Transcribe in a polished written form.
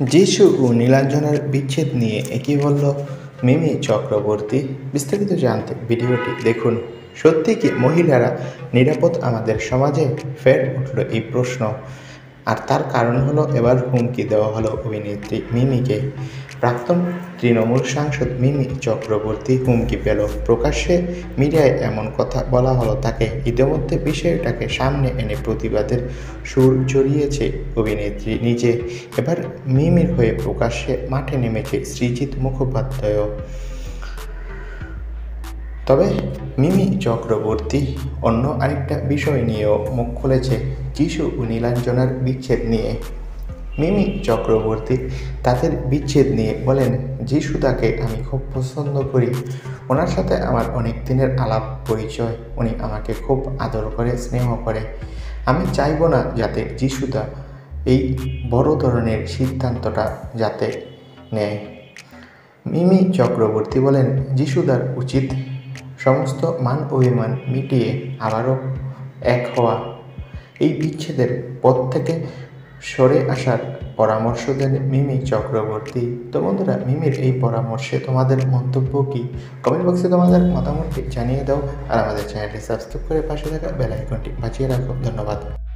যিশু ও নীলাঞ্জনার বিচ্ছেদ নিয়ে কী বলল মিমি চক্রবর্তী? বিস্তারিত জানতে ভিডিওটি দেখুন। সত্যি কি মহিলারা নিরাপদ আমাদের সমাজে? ফের উঠল এই প্রশ্ন। আর তার কারণ হলো এবার হুমকি দেওয়া হলো অভিনেত্রী মিমিকে। প্রাক্তন তৃণমূল সাংসদ মিমি চক্রবর্তী হুমকি পেল। প্রকাশ্যে মিডিয়ায় এমন কথা বলা হলো তাকে। ইতিমধ্যে বিষয়টাকে সামনে এনে প্রতিবাদের সুর চড়িয়েছে অভিনেত্রী নিজে। এবার মিমির হয়ে প্রকাশ্যে মাঠে নেমেছে সৃজিত মুখোপাধ্যায়ও। তবে মিমি চক্রবর্তী অন্য আরেকটা বিষয় নিয়েও মুখ খুলেছে যিশু ও নীলাঞ্জনার বিচ্ছেদ নিয়ে। মিমি চক্রবর্তী তাদের বিচ্ছেদ নিয়ে বলেন, যিশুদাকে আমি খুব পছন্দ করি। ওনার সাথে আমার অনেক দিনের আলাপ পরিচয়। উনি আমাকে খুব আদর করে, স্নেহ করে। আমি চাইব না যাতে যিশুদা এই বড় ধরনের সিদ্ধান্তটা যাতে নেয়। মিমি চক্রবর্তী বলেন, যিশুদার উচিত সমস্ত মান অভিমান মিটিয়ে আবারও এক হওয়া। এই বিচ্ছেদের পথ থেকে সরে আসার পরামর্শ দেন মিমি চক্রবর্তী। তো বন্ধুরা, মিমির এই পরামর্শে তোমাদের মন্তব্য কি? কমেন্ট বক্সে তোমাদের মতামতটি জানিয়ে দাও। আর আমাদের চ্যানেলটি সাবস্ক্রাইব করে পাশে থাকা বেল আইকনটি বাজিয়ে রাখো। ধন্যবাদ।